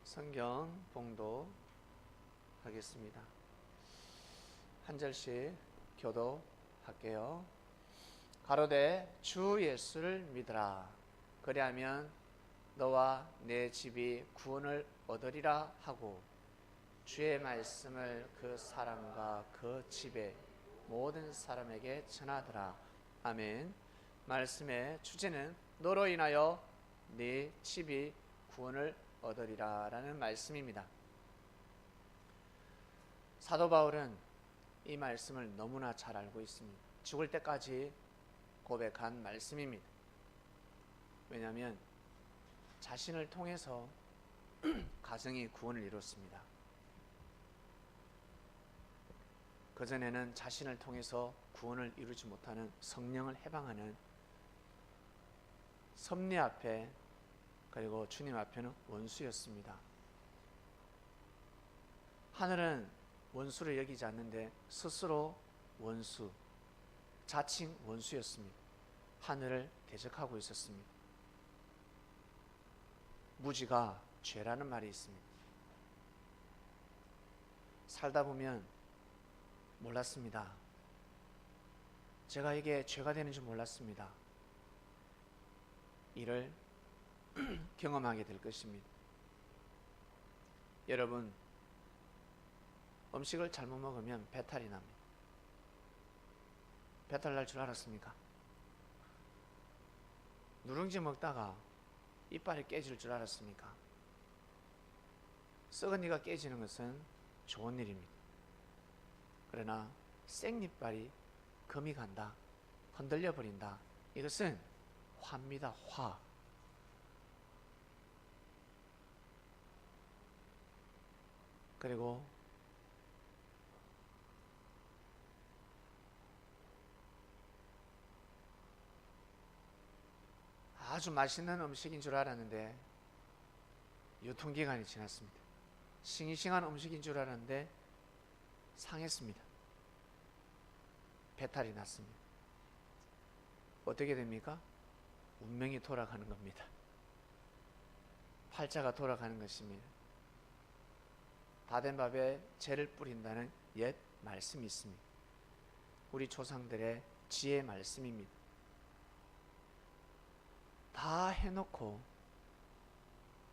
성경 봉독하겠습니다. 한 절씩 교독할게요. 가로되 주 예수를 믿으라. 그리하면 너와 내 집이 구원을 얻으리라 하고 주의 말씀을 그 사람과 그 집의 모든 사람에게 전하더라. 아멘. 말씀의 주제는 너로 인하여 네 집이 구원을 얻으리라 라는 말씀입니다. 사도 바울은 이 말씀을 너무나 잘 알고 있습니다. 죽을 때까지 고백한 말씀입니다. 왜냐하면 자신을 통해서 가정이 구원을 이뤘습니다. 그전에는 자신을 통해서 구원을 이루지 못하는 성령을 해방하는 섭리 앞에 그리고 주님 앞에는 원수였습니다. 하늘은 원수를 여기지 않는데 스스로 원수, 자칭 원수였습니다. 하늘을 대적하고 있었습니다. 무지가 죄라는 말이 있습니다. 살다 보면 몰랐습니다. 제가 이게 죄가 되는 줄 몰랐습니다. 이를 경험하게 될 것입니다. 여러분, 음식을 잘못 먹으면 배탈이 납니다. 배탈 날 줄 알았습니까? 누룽지 먹다가 이빨이 깨질 줄 알았습니까? 썩은 이가 깨지는 것은 좋은 일입니다. 그러나 생이빨이 금이 간다, 흔들려 버린다, 이것은 화입니다. 화. 그리고 아주 맛있는 음식인 줄 알았는데 유통기간이 지났습니다. 싱싱한 음식인 줄 알았는데 상했습니다. 배탈이 났습니다. 어떻게 됩니까? 운명이 돌아가는 겁니다. 팔자가 돌아가는 것입니다. 다 된 밥에 재를 뿌린다는 옛 말씀이 있습니다. 우리 조상들의 지혜 말씀입니다. 다 해놓고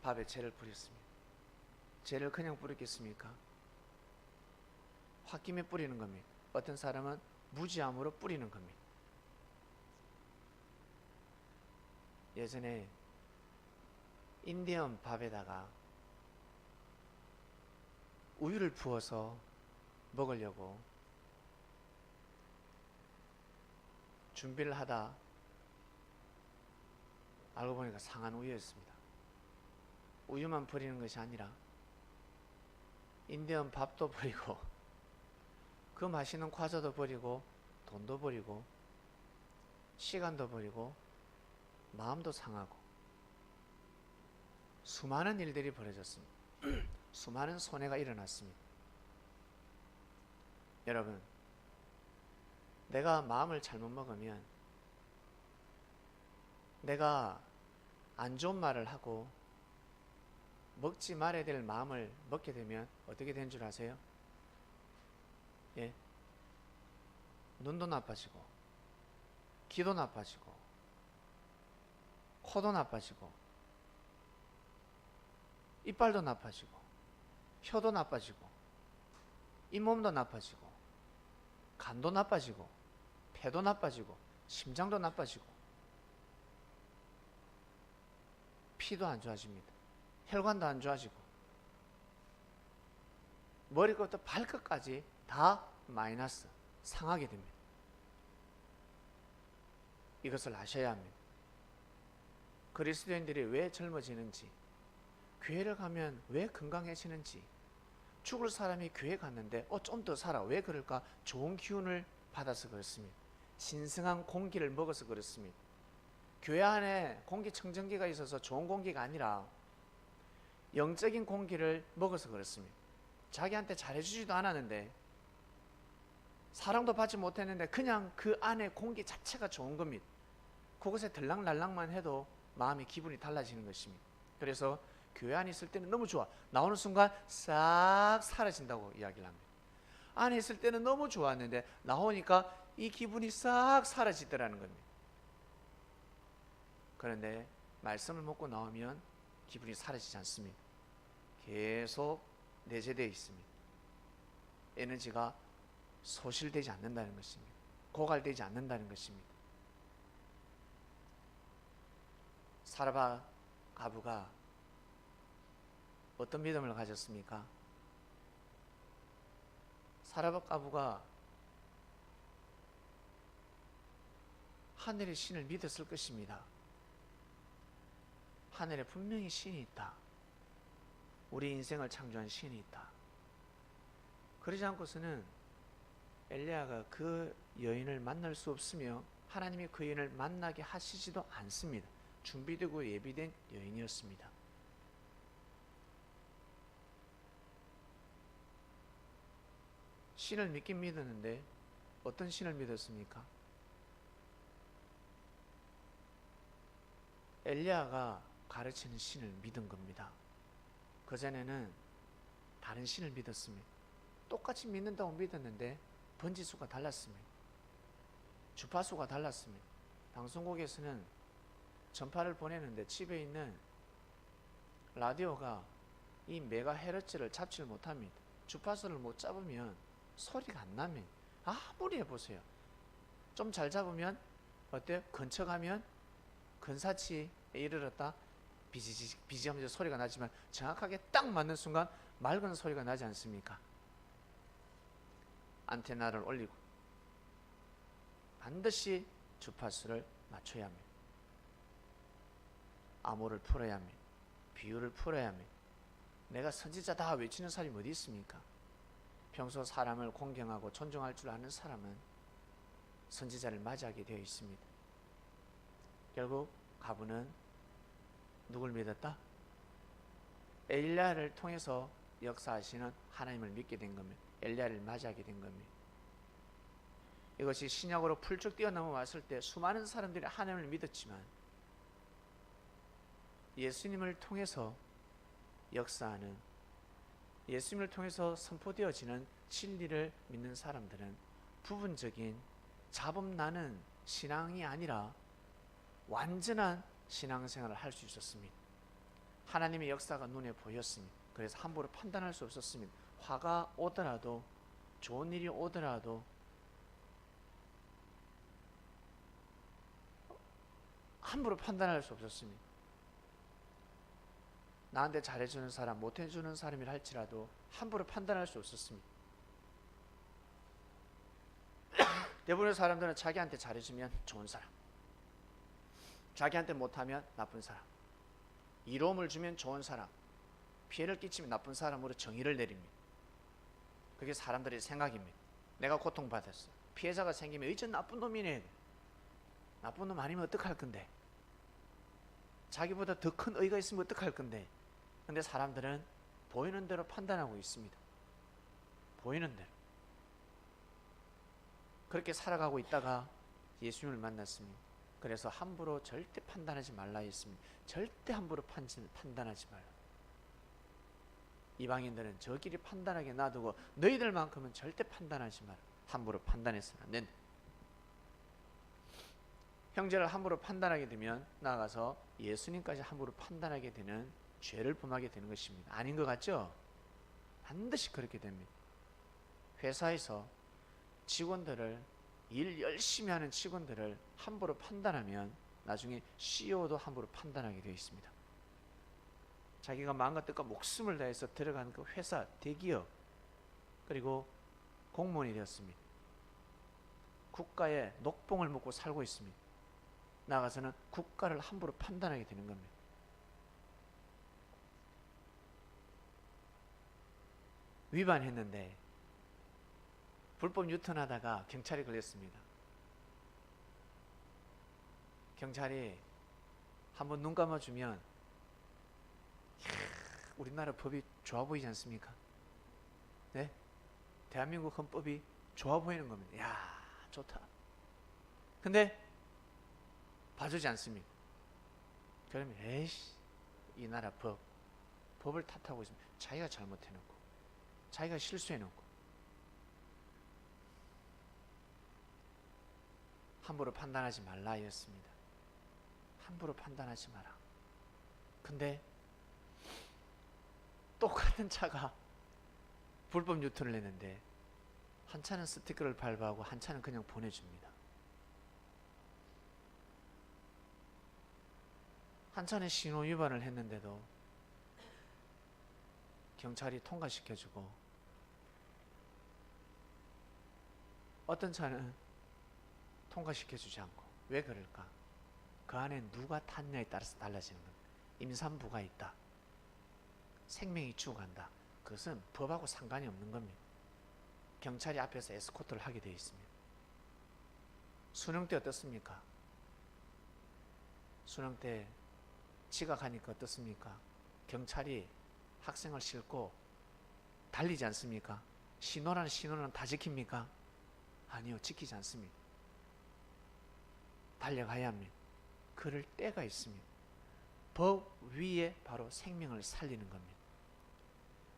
밥에 재를 뿌렸습니다. 재를 그냥 뿌렸겠습니까? 홧김에 뿌리는 겁니다. 어떤 사람은 무지함으로 뿌리는 겁니다. 예전에 인디언 밥에다가 우유를 부어서 먹으려고 준비를 하다 알고 보니까 상한 우유였습니다. 우유만 버리는 것이 아니라 인디언 밥도 버리고 그 맛있는 과자도 버리고 돈도 버리고 시간도 버리고 마음도 상하고 수많은 일들이 벌어졌습니다. 수많은 손해가 일어났습니다. 여러분, 내가 마음을 잘못 먹으면, 내가 안 좋은 말을 하고 먹지 말아야 될 마음을 먹게 되면 어떻게 된 줄 아세요? 예? 눈도 나빠지고 귀도 나빠지고 코도 나빠지고 이빨도 나빠지고 혀도 나빠지고 잇몸도 나빠지고 간도 나빠지고 폐도 나빠지고 심장도 나빠지고 피도 안 좋아집니다. 혈관도 안 좋아지고 머리부터 발끝까지 다 마이너스, 상하게 됩니다. 이것을 아셔야 합니다. 그리스도인들이 왜 젊어지는지, 교회를 가면 왜 건강해지는지, 죽을 사람이 교회 갔는데 좀 더 살아. 왜 그럴까? 좋은 기운을 받아서 그렇습니다. 신성한 공기를 먹어서 그렇습니다. 교회 안에 공기청정기가 있어서 좋은 공기가 아니라 영적인 공기를 먹어서 그렇습니다. 자기한테 잘해주지도 않았는데, 사랑도 받지 못했는데 그냥 그 안에 공기 자체가 좋은 겁니다. 그곳에 들락날락만 해도 마음의 기분이 달라지는 것입니다. 그래서 교회 안에 있을 때는 너무 좋아. 나오는 순간 싹 사라진다고 이야기를 합니다. 안에 있을 때는 너무 좋았는데 나오니까 이 기분이 싹 사라지더라는 겁니다. 그런데 말씀을 먹고 나오면 기분이 사라지지 않습니다. 계속 내재되어 있습니다. 에너지가 소실되지 않는다는 것입니다. 고갈되지 않는다는 것입니다. 사라바 가부가 어떤 믿음을 가졌습니까? 사라바 가부가 하늘의 신을 믿었을 것입니다. 하늘에 분명히 신이 있다. 우리 인생을 창조한 신이 있다. 그러지 않고서는 엘리야가 그 여인을 만날 수 없으며 하나님이 그 여인을 만나게 하시지도 않습니다. 준비되고 예비된 여인이었습니다. 신을 믿긴 믿었는데 어떤 신을 믿었습니까? 엘리야가 가르치는 신을 믿은 겁니다. 그전에는 다른 신을 믿었습니다. 똑같이 믿는다고 믿었는데 번지수가 달랐습니다. 주파수가 달랐습니다. 방송국에서는 전파를 보내는데 집에 있는 라디오가 이 메가헤르츠를 잡지를 못합니다. 주파수를 못 잡으면 소리가 안 납니다. 아무리 해보세요. 좀 잘 잡으면 어때요? 근처 가면 근사치에 이르렀다 비지 하면서 소리가 나지만 정확하게 딱 맞는 순간 맑은 소리가 나지 않습니까? 안테나를 올리고 반드시 주파수를 맞춰야 합니다. 암호를 풀어야 합니다. 비유를 풀어야 합니다. 내가 선지자다 외치는 사람이 어디 있습니까? 평소 사람을 공경하고 존중할 줄 아는 사람은 선지자를 맞이하게 되어 있습니다. 결국 가부는 누굴 믿었다? 엘리야를 통해서 역사하시는 하나님을 믿게 된 겁니다. 엘리야를 맞이하게 된 겁니다. 이것이 신약으로 풀쭉 뛰어넘어 왔을 때 수많은 사람들이 하나님을 믿었지만 예수님을 통해서 역사하는, 예수님을 통해서 선포되어지는 진리를 믿는 사람들은 부분적인 자범나는 신앙이 아니라 완전한 신앙생활을 할 수 있었습니다. 하나님의 역사가 눈에 보였습니다. 그래서 함부로 판단할 수 없었습니다. 화가 오더라도, 좋은 일이 오더라도 함부로 판단할 수 없었습니다. 나한테 잘해주는 사람, 못해주는 사람이라 할지라도 함부로 판단할 수 없었습니다. 대부분의 사람들은 자기한테 잘해주면 좋은 사람, 자기한테 못하면 나쁜 사람, 이로움을 주면 좋은 사람, 피해를 끼치면 나쁜 사람으로 정의를 내립니다. 그게 사람들의 생각입니다. 내가 고통받았어, 피해자가 생기면 이전 나쁜 놈이네, 나쁜 놈 아니면 어떡할 건데, 자기보다 더 큰 의가 있으면 어떡할 건데. 근데 사람들은 보이는 대로 판단하고 있습니다. 보이는 대로. 그렇게 살아가고 있다가 예수님을 만났습니다. 그래서 함부로 절대 판단하지 말라 했습니다. 절대 함부로 판단하지 말라. 이방인들은 저끼리 판단하게 놔두고 너희들만큼은 절대 판단하지 마라. 함부로 판단해서는 안 된다. 형제를 함부로 판단하게 되면 나아가서 예수님까지 함부로 판단하게 되는 죄를 범하게 되는 것입니다. 아닌 것 같죠? 반드시 그렇게 됩니다. 회사에서 직원들을, 일 열심히 하는 직원들을 함부로 판단하면 나중에 CEO도 함부로 판단하게 되어 있습니다. 자기가 마음과 뜻과 목숨을 다해서 들어간 그 회사, 대기업, 그리고 공무원이 되었습니다. 국가의 녹봉을 먹고 살고 있습니다. 나가서는 국가를 함부로 판단하게 되는 겁니다. 위반했는데 불법 유턴하다가 경찰이 걸렸습니다. 경찰이 한번 눈 감아주면 우리나라 법이 좋아 보이지 않습니까? 네? 대한민국 헌법이 좋아 보이는 겁니다. 야, 좋다. 근데 봐주지 않습니다. 그러면 에이씨, 이 나라 법 법을 탓하고 있습니다. 자기가 잘못해놓고 자기가 실수해놓고 함부로 판단하지 말라 였습니다. 함부로 판단하지 마라. 근데 똑같은 차가 불법 유턴을 했는데 한 차는 스티커를 발부하고 한 차는 그냥 보내줍니다. 한 차는 신호 위반을 했는데도 경찰이 통과시켜주고, 어떤 차는 통과시켜주지 않고. 왜 그럴까? 그 안에 누가 탔냐에 따라서 달라지는 겁니다. 임산부가 있다, 생명이 죽어간다, 그것은 법하고 상관이 없는 겁니다. 경찰이 앞에서 에스코트를 하게 되어 있습니다. 수능 때 어떻습니까? 수능 때 지각하니까 어떻습니까? 경찰이 학생을 싣고 달리지 않습니까? 신호라는 신호는 다 지킵니까? 아니요, 지키지 않습니다. 달려가야 합니다. 그럴 때가 있습니다. 법 위에 바로 생명을 살리는 겁니다.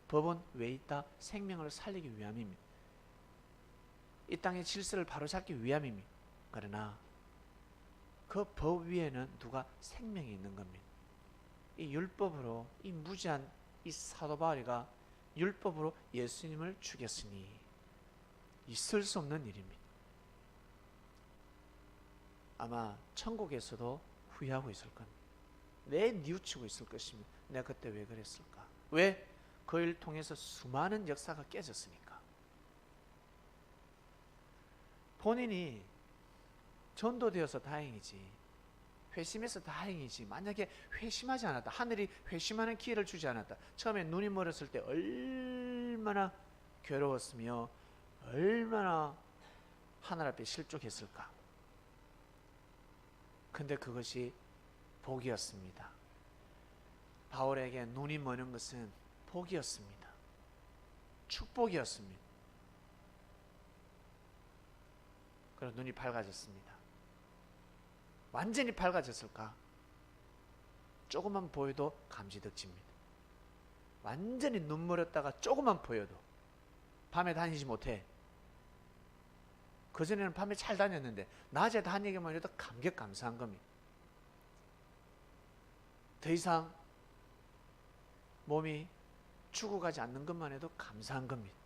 법은 왜 있다? 생명을 살리기 위함입니다. 이 땅의 질서를 바로잡기 위함입니다. 그러나 그 법 위에는 누가? 생명이 있는 겁니다. 이 율법으로, 이 무지한 이 사도 바울이가 율법으로 예수님을 죽였으니 있을 수 없는 일입니다. 아마 천국에서도 후회하고 있을 겁니다. 왜 뉘우치고 있을 것입니다. 내가 그때 왜 그랬을까? 왜? 그 일 통해서 수많은 역사가 깨졌으니까. 본인이 전도되어서 다행이지, 회심해서 다행이지, 만약에 회심하지 않았다, 하늘이 회심하는 기회를 주지 않았다, 처음에 눈이 멀었을 때 얼마나 괴로웠으며 얼마나 하늘 앞에 실족했을까. 근데 그것이 복이었습니다. 바울에게 눈이 머는 것은 복이었습니다. 축복이었습니다. 그래서 눈이 밝아졌습니다. 완전히 밝아졌을까? 조금만 보여도 감지덕집니다. 완전히 눈 멀었다가 조금만 보여도, 밤에 다니지 못해. 그전에는 밤에 잘 다녔는데 낮에 다니기만 해도 감격감사한 겁니다. 더 이상 몸이 죽어가지 않는 것만 해도 감사한 겁니다.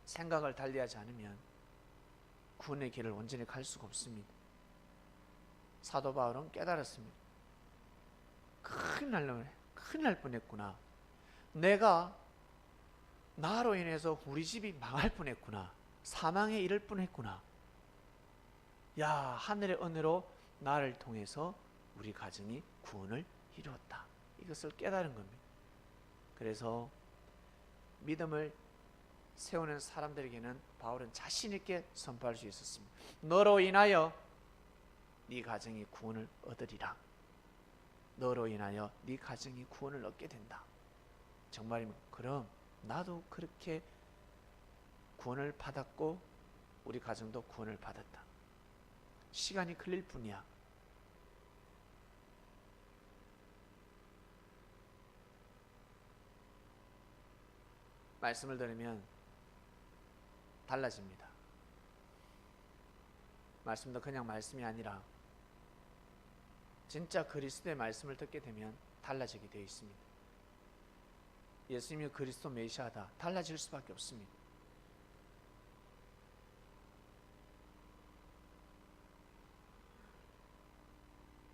생각을 달리하지 않으면 구원의 길을 온전히 갈 수가 없습니다. 사도 바울은 깨달았습니다. 큰일 날 뻔했구나. 내가 나로 인해서 우리 집이 망할 뻔했구나. 사망에 이를 뻔했구나. 야, 하늘의 은혜로 나를 통해서 우리 가정이 구원을 이루었다. 이것을 깨달은 겁니다. 그래서 믿음을 세우는 사람들에게는 바울은 자신 있게 선포할 수 있었습니다. 너로 인하여 네 가정이 구원을 얻으리라. 너로 인하여 네 가정이 구원을 얻게 된다. 정말입니다. 그럼 나도 그렇게 구원을 받았고 우리 가정도 구원을 받았다. 시간이 걸릴 뿐이야. 말씀을 들으면 달라집니다. 말씀도 그냥 말씀이 아니라 진짜 그리스도의 말씀을 듣게 되면 달라지게 되어 있습니다. 예수님이 그리스도 메시아다. 달라질 수밖에 없습니다.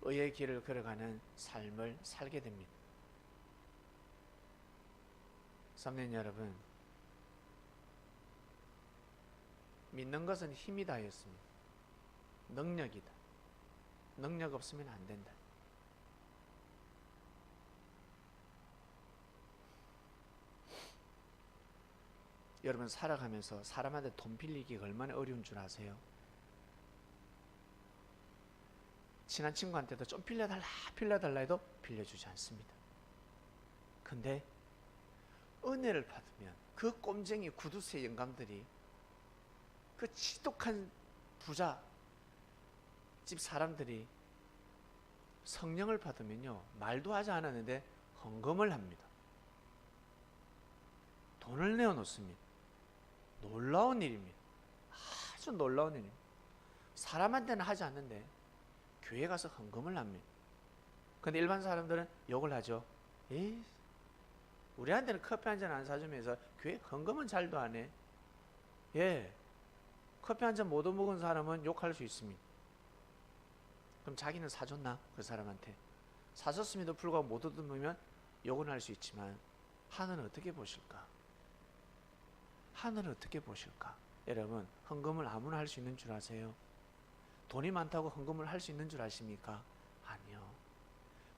의의 길을 걸어가는 삶을 살게 됩니다. 성도님 여러분, 믿는 것은 힘이다 였습니다. 능력이다. 능력 없으면 안 된다. 여러분 살아가면서 사람한테 돈 빌리기가 얼마나 어려운 줄 아세요? 친한 친구한테도 좀 빌려달라 해도 빌려주지 않습니다. 근데 은혜를 받으면 그 꼼쟁이 구두쇠 영감들이 그 지독한 부자 집 사람들이 성령을 받으면요, 말도 하지 않았는데 헌금을 합니다. 돈을 내어놓습니다. 놀라운 일입니다. 아주 놀라운 일입니다. 사람한테는 하지 않는데 교회 가서 헌금을 합니다. 근데 일반 사람들은 욕을 하죠. 에이, 우리한테는 커피 한 잔 안 사주면서 교회 헌금은 잘도 안 해. 예, 커피 한 잔 못 얻어먹은 사람은 욕할 수 있습니다. 그럼 자기는 사줬나? 그 사람한테 사줬음에도 불구하고 못 얻으면 욕은 할 수 있지만 하늘은 어떻게 보실까? 하늘은 어떻게 보실까? 여러분, 헌금을 아무나 할 수 있는 줄 아세요? 돈이 많다고 헌금을 할 수 있는 줄 아십니까? 아니요.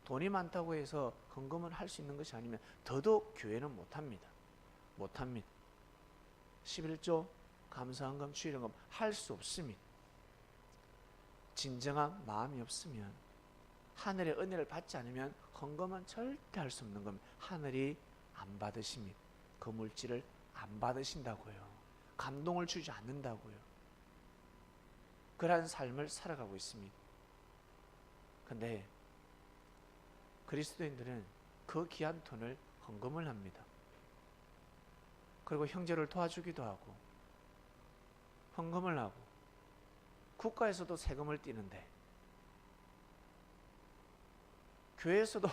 돈이 많다고 해서 헌금을 할 수 있는 것이 아니면 더더욱 교회는 못합니다. 못합니다. 11조, 감사헌금, 주일헌금 할 수 없습니다. 진정한 마음이 없으면, 하늘의 은혜를 받지 않으면 헌금은 절대 할 수 없는 겁니다. 하늘이 안 받으십니다. 그 물질을 안 받으신다고요. 감동을 주지 않는다고요. 그러한 삶을 살아가고 있습니다. 근데 그리스도인들은 그 귀한 돈을 헌금을 합니다. 그리고 형제를 도와주기도 하고 헌금을 하고 국가에서도 세금을 떼는데 교회에서도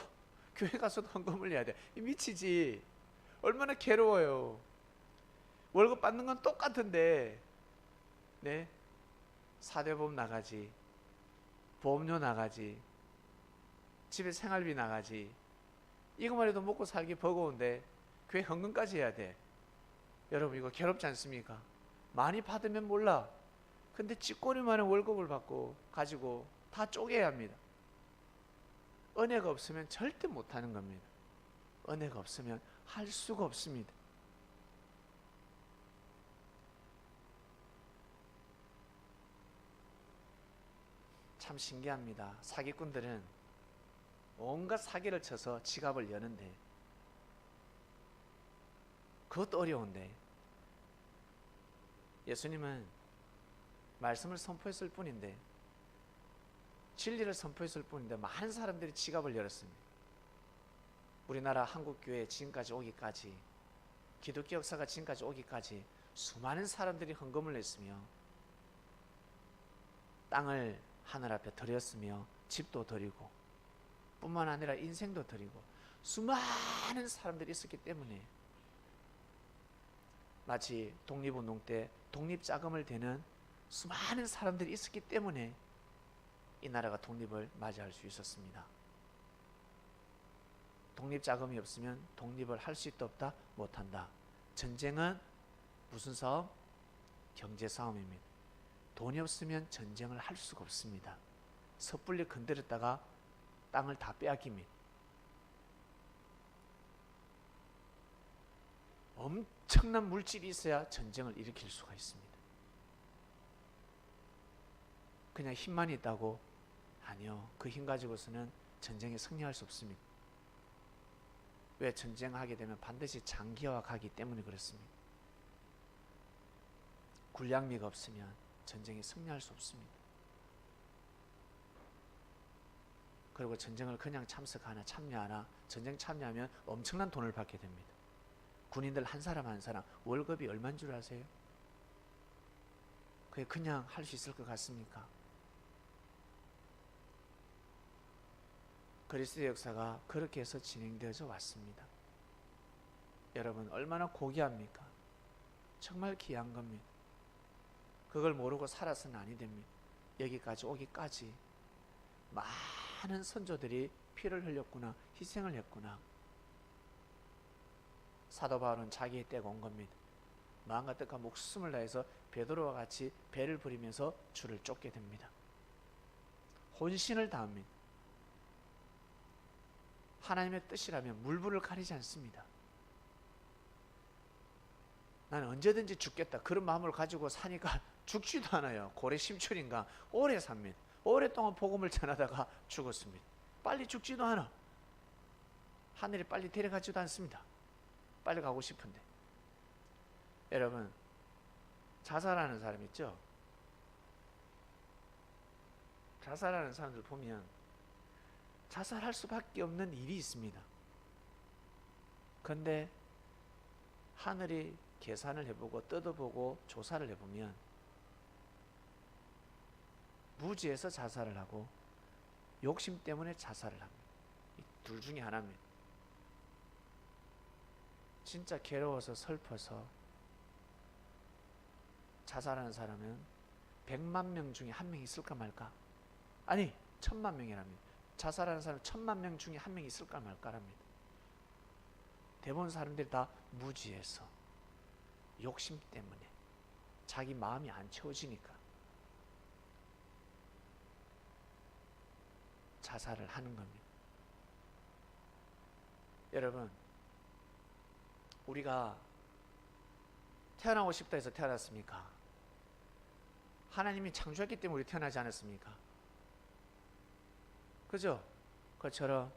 교회 가서도 헌금을 해야 돼. 미치지. 얼마나 괴로워요. 월급 받는 건 똑같은데, 네, 사대보험 나가지, 보험료 나가지, 집에 생활비 나가지, 이것만 해도 먹고 살기 버거운데 교회 헌금까지 해야 돼. 여러분, 이거 괴롭지 않습니까? 많이 받으면 몰라. 근데 찌꼬리만한 월급을 받고 가지고 다 쪼개야 합니다. 은혜가 없으면 절대 못하는 겁니다. 은혜가 없으면 할 수가 없습니다. 참 신기합니다. 사기꾼들은 온갖 사기를 쳐서 지갑을 여는데, 그것도 어려운데, 예수님은 말씀을 선포했을 뿐인데, 진리를 선포했을 뿐인데 많은 사람들이 지갑을 열었습니다. 우리나라 한국교회 지금까지 오기까지, 기독교 역사가 지금까지 오기까지 수많은 사람들이 헌금을 냈으며 땅을 하늘 앞에 드렸으며 집도 드리고 뿐만 아니라 인생도 드리고 수많은 사람들이 있었기 때문에, 마치 독립운동 때 독립자금을 대는 수많은 사람들이 있었기 때문에 이 나라가 독립을 맞이할 수 있었습니다. 독립자금이 없으면 독립을 할 수 있다 없다? 못한다. 전쟁은 무슨 싸움? 경제싸움입니다. 돈이 없으면 전쟁을 할 수가 없습니다. 섣불리 건드렸다가 땅을 다 빼앗깁니다. 엄청난 물질이 있어야 전쟁을 일으킬 수가 있습니다. 그냥 힘만 있다고? 아니요. 그 힘 가지고서는 전쟁에 승리할 수 없습니다. 왜? 전쟁하게 되면 반드시 장기화 가기 때문에 그렇습니다. 군량미가 없으면 전쟁에 승리할 수 없습니다. 그리고 전쟁을 그냥 참석하나 참여하나, 전쟁 참여하면 엄청난 돈을 받게 됩니다. 군인들 한 사람 한 사람 월급이 얼마인 줄 아세요? 그게 그냥 할 수 있을 것 같습니까? 그리스도의 역사가 그렇게 해서 진행되어져 왔습니다. 여러분, 얼마나 고귀합니까? 정말 귀한 겁니다. 그걸 모르고 살아서는 아니 됩니다. 여기까지 오기까지 많은 선조들이 피를 흘렸구나, 희생을 했구나. 사도 바울은 자기의 때가 온 겁니다. 마음과 뜻과 목숨을 다해서 베드로와 같이 배를 부리면서 주를 쫓게 됩니다. 혼신을 다합니다. 하나님의 뜻이라면 물불을 가리지 않습니다. 나는 언제든지 죽겠다, 그런 마음을 가지고 사니까 죽지도 않아요. 고래 심출인가 오래 삽니다. 오랫동안 복음을 전하다가 죽었습니다. 빨리 죽지도 않아. 하늘이 빨리 데려가지도 않습니다. 빨리 가고 싶은데. 여러분, 자살하는 사람 있죠? 자살하는 사람들 보면 자살할 수밖에 없는 일이 있습니다. 그런데 하늘이 계산을 해보고 뜯어보고 조사를 해보면 무지해서 자살을 하고 욕심 때문에 자살을 합니다. 이 둘 중에 하나입니다. 진짜 괴로워서 슬퍼서 자살하는 사람은 100만 명 중에 한 명 있을까 말까? 아니 1000만 명이랍니다. 자살하는 사람 1000만 명 중에 한 명 있을까 말까랍니다. 대부분 사람들이 다 무지해서 욕심 때문에 자기 마음이 안 채워지니까 자살을 하는 겁니다. 여러분, 우리가 태어나고 싶다 해서 태어났습니까? 하나님이 창조했기 때문에 우리 태어나지 않았습니까? 그죠? 그처럼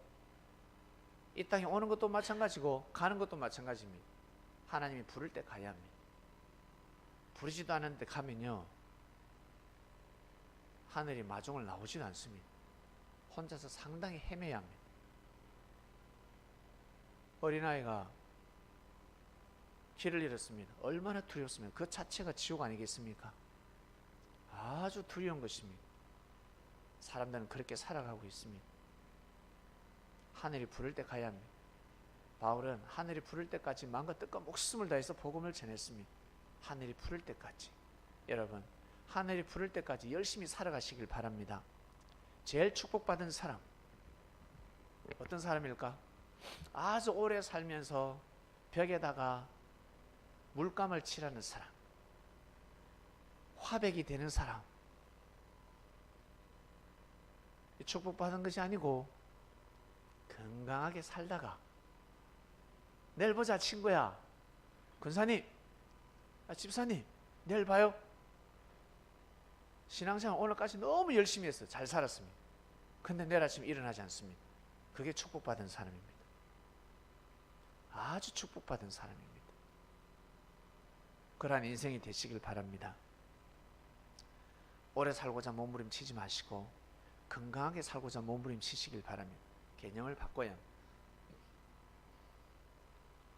이 땅에 오는 것도 마찬가지고 가는 것도 마찬가지입니다. 하나님이 부를 때 가야 합니다. 부르지도 않았는데 가면요, 하늘이 마중을 나오지도 않습니다. 혼자서 상당히 헤매야 합니다. 어린아이가 길을 잃었습니다. 얼마나 두렵습니까? 그 자체가 지옥 아니겠습니까? 아주 두려운 것입니다. 사람들은 그렇게 살아가고 있습니다. 하늘이 부를 때 가야 합니다. 바울은 하늘이 부를 때까지 마음과 뜻과 목숨을 다해서 복음을 전했습니다. 하늘이 부를 때까지. 여러분, 하늘이 부를 때까지 열심히 살아가시길 바랍니다. 제일 축복받은 사람, 어떤 사람일까? 아주 오래 살면서 벽에다가 물감을 칠하는 사람, 화백이 되는 사람. 축복받은 것이 아니고 건강하게 살다가 내일 보자 친구야, 권사님, 집사님, 내일 봐요. 신앙생활 오늘까지 너무 열심히 했어요. 잘 살았습니다. 근데 내일 아침 일어나지 않습니다. 그게 축복받은 사람입니다. 아주 축복받은 사람입니다. 그러한 인생이 되시길 바랍니다. 오래 살고자 몸부림치지 마시고 건강하게 살고자 몸부림치시길 바랍니다. 개념을 바꿔야 합니다.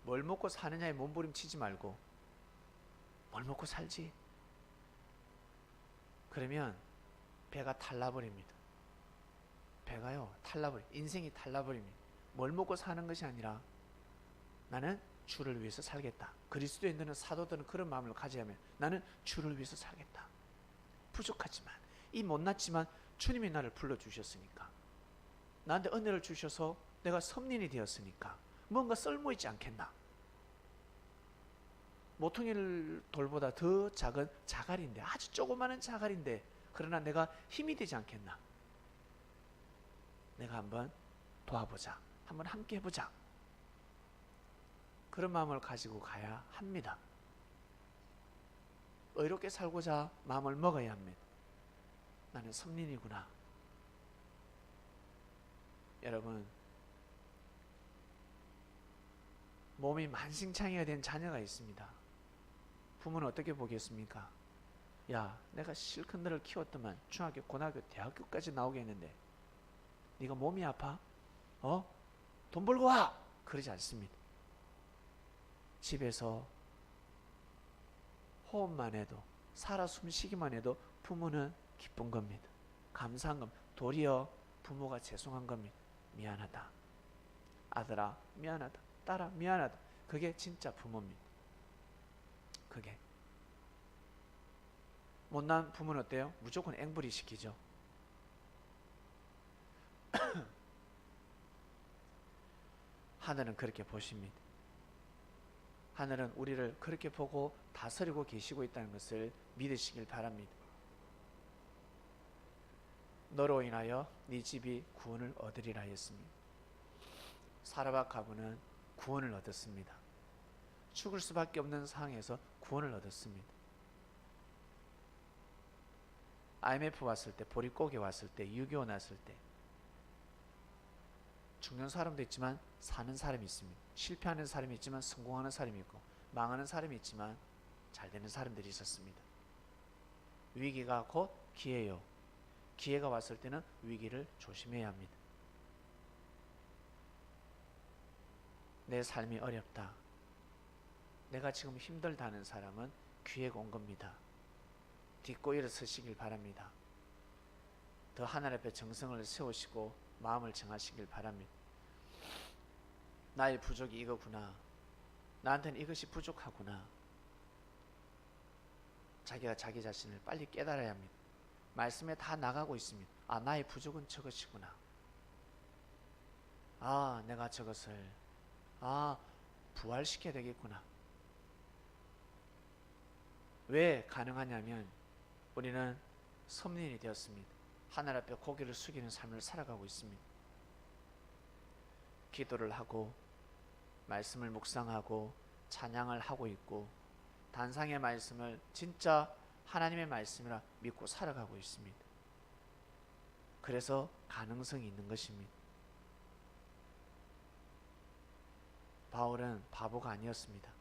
뭘 먹고 사느냐에 몸부림치지 말고 뭘 먹고 살지? 그러면 배가 탈나버립니다. 배가요 인생이 탈나버립니다. 뭘 먹고 사는 것이 아니라 나는 주를 위해서 살겠다. 그리스도인들은 사도들은 그런 마음을 가져야 하면 나는 주를 위해서 살겠다. 부족하지만 이 못났지만 주님이 나를 불러주셨으니까, 나한테 은혜를 주셔서 내가 섬린이 되었으니까 뭔가 쓸모있지 않겠나. 모퉁이 돌보다 더 작은 자갈인데, 아주 조그마한 자갈인데, 그러나 내가 힘이 되지 않겠나. 내가 한번 도와보자, 한번 함께 해보자. 그런 마음을 가지고 가야 합니다. 의롭게 살고자 마음을 먹어야 합니다. 나는 섬린이구나. 여러분, 몸이 만신창이가 된 자녀가 있습니다. 부모는 어떻게 보겠습니까? 야, 내가 실컷 너를 키웠더만 중학교, 고등학교, 대학교까지 나오게 했는데 네가 몸이 아파? 돈 벌고 와! 그러지 않습니다. 집에서 호흡만 해도, 살아 숨쉬기만 해도 부모는 기쁜 겁니다. 감사한 겁니다. 도리어 부모가 죄송한 겁니다. 미안하다. 아들아 미안하다. 딸아 미안하다. 그게 진짜 부모입니다. 그게. 못난 부모는 어때요? 무조건 앵벌이 시키죠. 하늘은 그렇게 보십니다. 하늘은 우리를 그렇게 보고 다스리고 계시고 있다는 것을 믿으시길 바랍니다. 너로 인하여 네 집이 구원을 얻으리라 했습니다. 사라밧 가부는 구원을 얻었습니다. 죽을 수밖에 없는 상황에서 구원을 얻었습니다. IMF 왔을 때, 보릿고개 왔을 때, 6.25 났을 때 죽는 사람도 있지만 사는 사람이 있습니다. 실패하는 사람이 있지만 성공하는 사람이 있고, 망하는 사람이 있지만 잘 되는 사람들이 있었습니다. 위기가 곧 기회요. 기회가 왔을 때는 위기를 조심해야 합니다. 내 삶이 어렵다, 내가 지금 힘들다는 사람은 기회가 온 겁니다. 딛고 일어서시길 바랍니다. 더 하나님 앞에 정성을 세우시고 마음을 정하시길 바랍니다. 나의 부족이 이거구나, 나한테는 이것이 부족하구나. 자기가 자기 자신을 빨리 깨달아야 합니다. 말씀에 다 나가고 있습니다. 아, 나의 부족은 저것이구나. 아, 내가 저것을 부활시켜야 되겠구나. 왜 가능하냐면 우리는 섭리인이 되었습니다. 하늘 앞에 고개를 숙이는 삶을 살아가고 있습니다. 기도를 하고 말씀을 묵상하고 찬양을 하고 있고 단상의 말씀을 진짜 하나님의 말씀이라 믿고 살아가고 있습니다. 그래서 가능성이 있는 것입니다. 바울은 바보가 아니었습니다.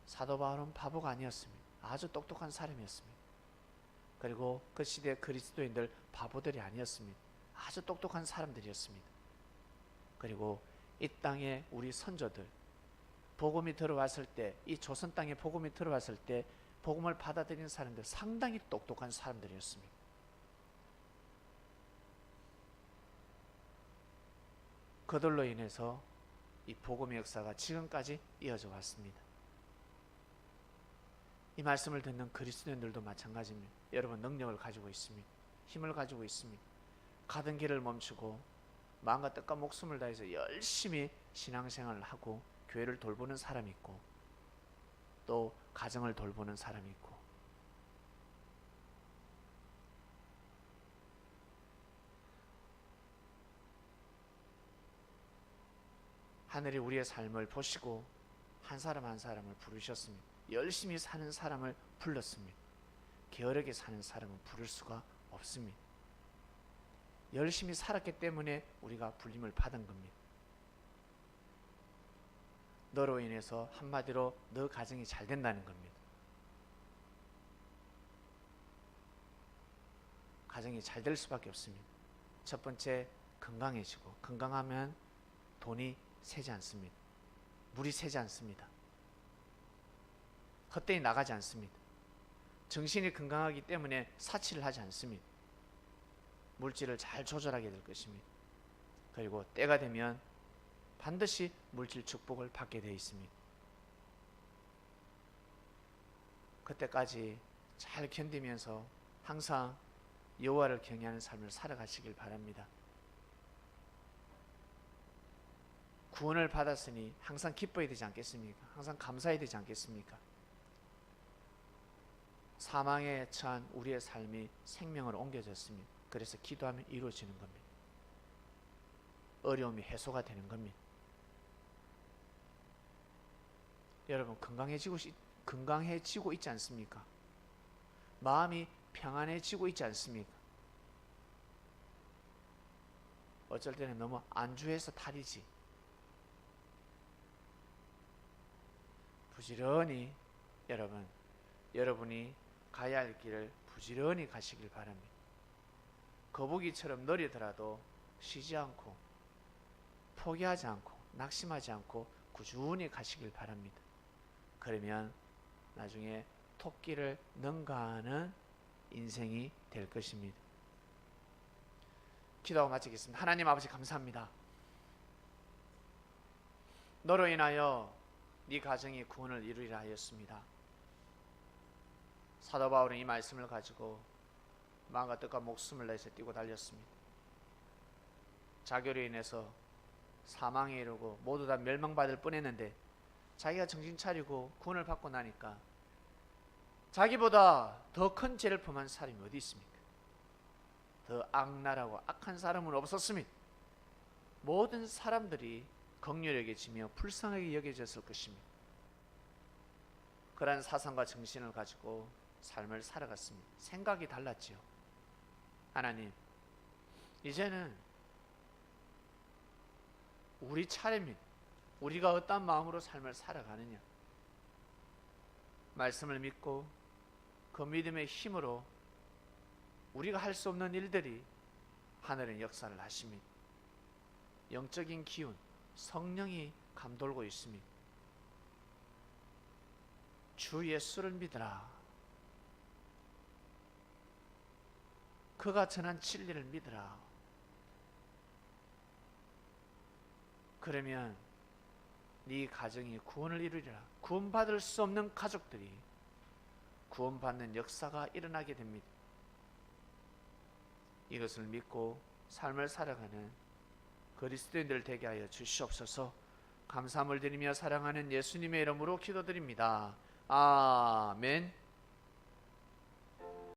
사도 바울은 바보가 아니었습니다. 아주 똑똑한 사람이었습니다. 그리고 그 시대 그리스도인들 바보들이 아니었습니다. 아주 똑똑한 사람들이었습니다. 그리고 이 땅에 우리 선조들, 복음이 들어왔을 때, 이 조선 땅에 복음이 들어왔을 때 복음을 받아들이는 사람들 상당히 똑똑한 사람들이었습니다. 그들로 인해서 이 복음의 역사가 지금까지 이어져 왔습니다. 이 말씀을 듣는 그리스도인들도 마찬가지입니다. 여러분 능력을 가지고 있습니다. 힘을 가지고 있습니다. 가던 길을 멈추고 마음과 뜻과 목숨을 다해서 열심히 신앙생활을 하고 교회를 돌보는 사람이 있고 또 가정을 돌보는 사람이 있고 하늘이 우리의 삶을 보시고 한 사람 한 사람을 부르셨습니다. 열심히 사는 사람을 불렀습니다. 게으르게 사는 사람은 부를 수가 없습니다. 열심히 살았기 때문에 우리가 불림을 받은 겁니다. 너로 인해서 한마디로 너 가정이 잘 된다는 겁니다. 가정이 잘 될 수밖에 없습니다. 첫 번째, 건강해지고, 건강하면 돈이 새지 않습니다. 물이 새지 않습니다. 헛되이 나가지 않습니다. 정신이 건강하기 때문에 사치를 하지 않습니다. 물질을 잘 조절하게 될 것입니다. 그리고 때가 되면 반드시 물질 축복을 받게 되어 있습니다. 그때까지 잘 견디면서 항상 여호와를 경외하는 삶을 살아가시길 바랍니다. 구원을 받았으니 항상 기뻐야 되지 않겠습니까? 항상 감사해야 되지 않겠습니까? 사망에 처한 우리의 삶이 생명으로 옮겨졌습니다. 그래서 기도하면 이루어지는 겁니다. 어려움이 해소가 되는 겁니다. 여러분 건강해지고 있지 않습니까? 마음이 평안해지고 있지 않습니까? 어쩔 때는 너무 안주해서 탈이지. 부지런히 여러분이 가야 할 길을 부지런히 가시길 바랍니다. 거북이처럼 느리더라도 쉬지 않고 포기하지 않고 낙심하지 않고 꾸준히 가시길 바랍니다. 그러면 나중에 토끼를 능가하는 인생이 될 것입니다. 기도하고 마치겠습니다. 하나님 아버지 감사합니다. 너로 인하여 네 가정이 구원을 이루리라 하였습니다. 사도 바울은 이 말씀을 가지고 마음과 뜻과 목숨을 내서 뛰고 달렸습니다. 자교로 인해서 사망에 이르고 모두 다 멸망받을 뻔했는데 자기가 정신 차리고 구원을 받고 나니까 자기보다 더 큰 죄를 범한 사람이 어디 있습니까? 더 악랄하고 악한 사람은 없었습니다. 모든 사람들이 긍휼히 여겨지며 불쌍하게 여겨졌을 것입니다. 그러한 사상과 정신을 가지고 삶을 살아갔습니다. 생각이 달랐지요. 하나님, 이제는 우리 차례입니다. 우리가 어떤 마음으로 삶을 살아가느냐. 말씀을 믿고 그 믿음의 힘으로 우리가 할 수 없는 일들이 하늘은 역사를 하십니다. 영적인 기운, 성령이 감돌고 있습니다. 주 예수를 믿으라. 그가 전한 진리를 믿으라. 그러면 네 가정이 구원을 이루리라. 구원받을 수 없는 가족들이 구원받는 역사가 일어나게 됩니다. 이것을 믿고 삶을 살아가는 그리스도인들 되게 하여 주시옵소서. 감사함을 드리며 사랑하는 예수님의 이름으로 기도드립니다. 아멘.